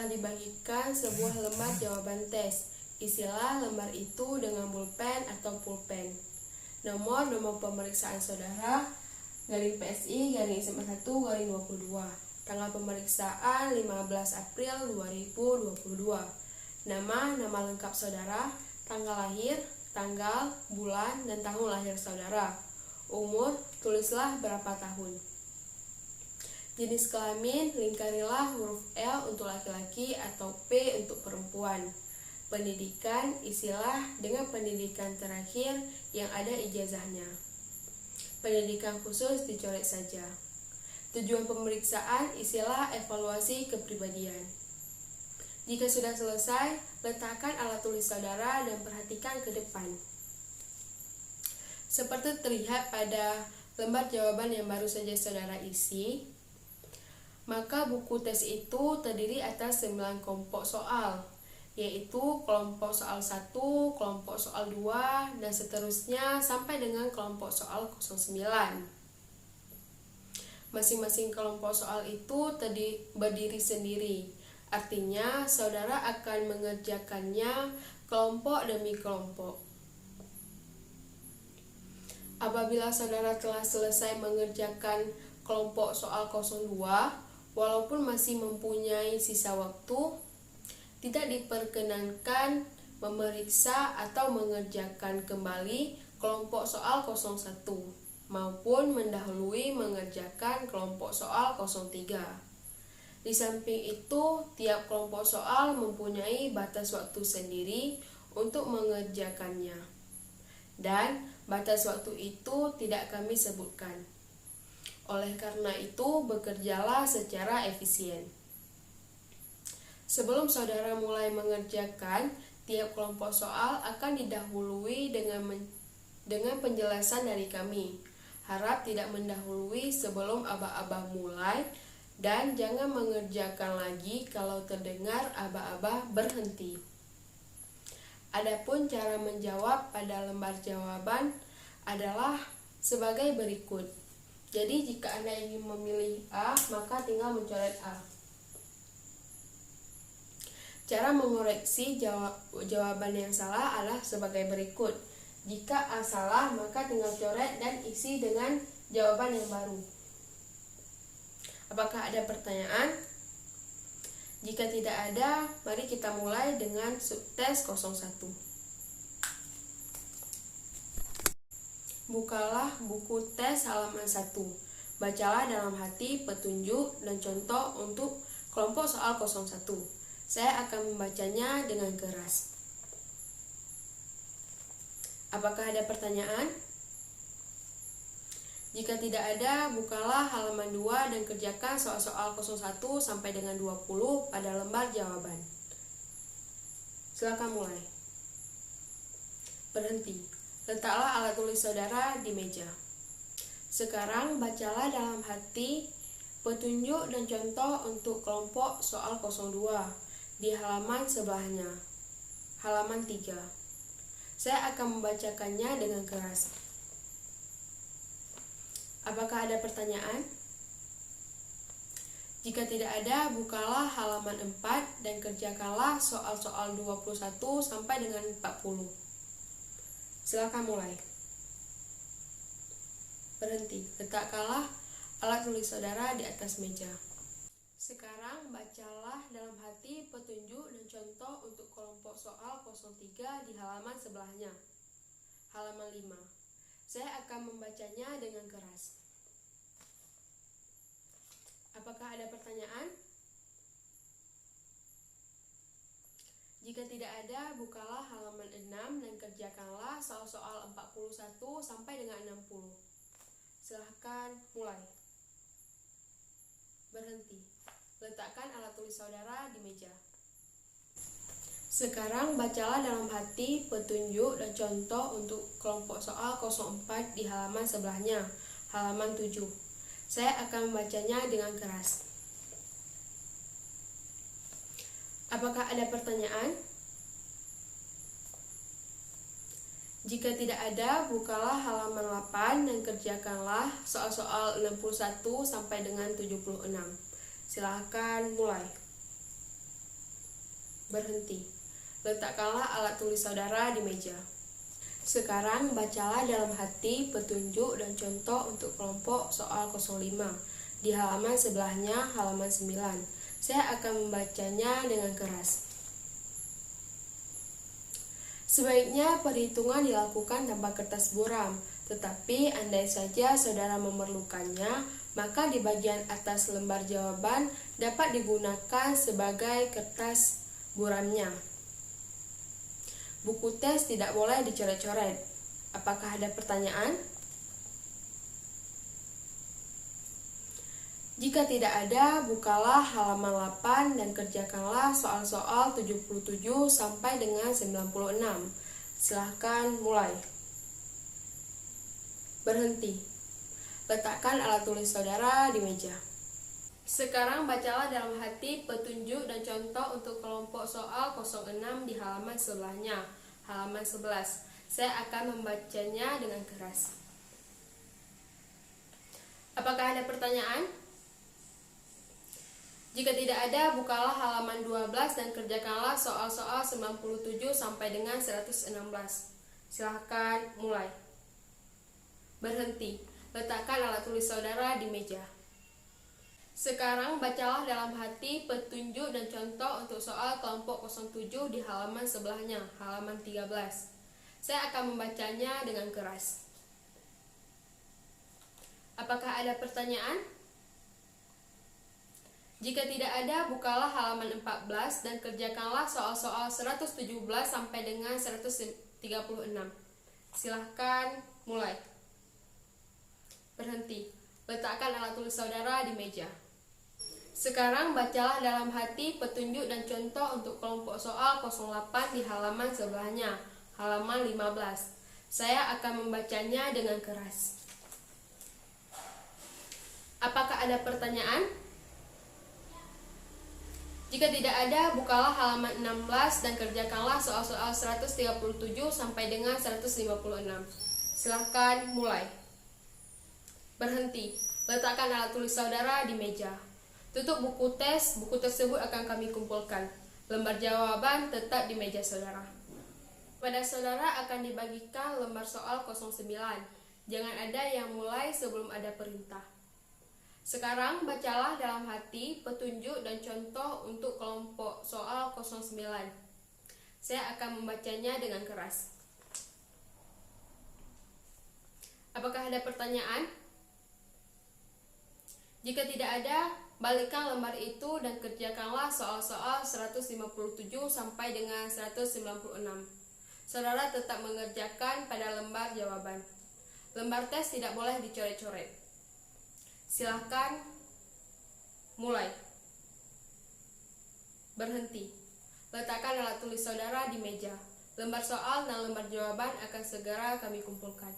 telah dibagikan sebuah lembar jawaban tes. Isilah lembar itu dengan pulpen atau pulpen. Nomor pemeriksaan saudara, garing PSI, garing SMA 1, garing 22. Tanggal pemeriksaan 15 April 2022. Nama lengkap saudara, tanggal lahir, tanggal, bulan, dan tahun lahir saudara. Umur, tulislah berapa tahun. Jenis kelamin, lingkarilah huruf L untuk laki-laki atau P untuk perempuan. Pendidikan, isilah dengan pendidikan terakhir yang ada ijazahnya. Pendidikan khusus dicoret saja. Tujuan pemeriksaan, isilah evaluasi kepribadian. Jika sudah selesai, letakkan alat tulis saudara dan perhatikan ke depan. Seperti terlihat pada lembar jawaban yang baru saja saudara isi, maka buku tes itu terdiri atas 9 kelompok soal, yaitu kelompok soal 1, kelompok soal 2, dan seterusnya sampai dengan kelompok soal 09. Masing-masing kelompok soal itu berdiri sendiri, artinya saudara akan mengerjakannya kelompok demi kelompok. Apabila saudara telah selesai mengerjakan kelompok soal 02, walaupun masih mempunyai sisa waktu, tidak diperkenankan memeriksa atau mengerjakan kembali kelompok soal 01 maupun mendahului mengerjakan kelompok soal 03. Di samping itu, tiap kelompok soal mempunyai batas waktu sendiri untuk mengerjakannya, dan batas waktu itu tidak kami sebutkan. Oleh karena itu, bekerjalah secara efisien. Sebelum saudara mulai mengerjakan, tiap kelompok soal akan didahului dengan penjelasan dari kami. Harap tidak mendahului sebelum aba-aba mulai, dan jangan mengerjakan lagi kalau terdengar aba-aba berhenti. Adapun cara menjawab pada lembar jawaban adalah sebagai berikut. Jadi jika Anda ingin memilih A, maka tinggal mencoret A. Cara mengoreksi jawaban yang salah adalah sebagai berikut. Jika A salah, maka tinggal coret dan isi dengan jawaban yang baru. Apakah ada pertanyaan? Jika tidak ada, mari kita mulai dengan subtes 01. Bukalah buku tes halaman 1. Bacalah dalam hati petunjuk dan contoh untuk kelompok soal 01. Saya akan membacanya dengan keras. Apakah ada pertanyaan? Jika tidak ada, bukalah halaman 2 dan kerjakan soal-soal 01 sampai dengan 20 pada lembar jawaban. Silakan mulai. Berhenti. Letaklah alat tulis saudara di meja. Sekarang bacalah dalam hati petunjuk dan contoh untuk kelompok soal 02 di halaman sebelahnya. Halaman 3. Saya akan membacakannya dengan keras. Apakah ada pertanyaan? Jika tidak ada, bukalah halaman 4 dan kerjakanlah soal-soal 21 sampai dengan 40. Silakan mulai. Berhenti. Letakkanlah alat tulis saudara di atas meja. Sekarang bacalah dalam hati petunjuk dan contoh untuk kelompok soal 03 di halaman sebelahnya. Halaman 5. Saya akan membacanya dengan keras. Apakah ada pertanyaan? Jika tidak ada, bukalah halaman 6 dan kerjakanlah soal-soal 41 sampai dengan 60. Silahkan mulai. Berhenti. Letakkan alat tulis saudara di meja. Sekarang bacalah dalam hati petunjuk dan contoh untuk kelompok soal 04 di halaman sebelahnya, halaman 7. Saya akan membacanya dengan keras. Apakah ada pertanyaan? Jika tidak ada, bukalah halaman 8 dan kerjakanlah soal-soal 61 sampai dengan 76. Silakan mulai. Berhenti. Letakkanlah alat tulis saudara di meja. Sekarang bacalah dalam hati petunjuk dan contoh untuk kelompok soal 05 di halaman sebelahnya, halaman 9. Saya akan membacanya dengan keras. Sebaiknya perhitungan dilakukan tanpa kertas buram, tetapi andai saja saudara memerlukannya, maka di bagian atas lembar jawaban dapat digunakan sebagai kertas buramnya. Buku tes tidak boleh dicoret-coret. Apakah ada pertanyaan? Jika tidak ada, bukalah halaman 8 dan kerjakanlah soal-soal 77 sampai dengan 96. Silahkan mulai. Berhenti. Letakkan alat tulis saudara di meja. Sekarang bacalah dalam hati petunjuk dan contoh untuk kelompok soal 06 di halaman sebelahnya, halaman 11. Saya akan membacanya dengan keras. Apakah ada pertanyaan? Jika tidak ada, bukalah halaman 12 dan kerjakanlah soal-soal 97 sampai dengan 116. Silahkan mulai. Berhenti. Letakkan alat tulis saudara di meja. Sekarang bacalah dalam hati petunjuk dan contoh untuk soal kelompok 07 di halaman sebelahnya, halaman 13. Saya akan membacanya dengan keras. Apakah ada pertanyaan? Jika tidak ada, bukalah halaman 14 dan kerjakanlah soal-soal 117 sampai dengan 136. Silahkan mulai. Berhenti. Letakkan alat tulis saudara di meja. Sekarang bacalah dalam hati petunjuk dan contoh untuk kelompok soal 08 di halaman sebelahnya, halaman 15. Saya akan membacanya dengan keras. Apakah ada pertanyaan? Jika tidak ada, bukalah halaman 16 dan kerjakanlah soal-soal 137 sampai dengan 156. Silahkan mulai. Berhenti. Letakkan alat tulis saudara di meja. Tutup buku tes, buku tersebut akan kami kumpulkan. Lembar jawaban tetap di meja saudara. Pada saudara akan dibagikan lembar soal 09. Jangan ada yang mulai sebelum ada perintah. Sekarang bacalah dalam hati petunjuk dan contoh untuk kelompok soal 09. Saya akan membacanya dengan keras. Apakah ada pertanyaan? Jika tidak ada, balikkan lembar itu dan kerjakanlah soal-soal 157 sampai dengan 196. Saudara tetap mengerjakan pada lembar jawaban. Lembar tes tidak boleh dicoret-coret. Silahkan mulai. Berhenti. Letakkan alat tulis saudara di meja. Lembar soal dan lembar jawaban akan segera kami kumpulkan.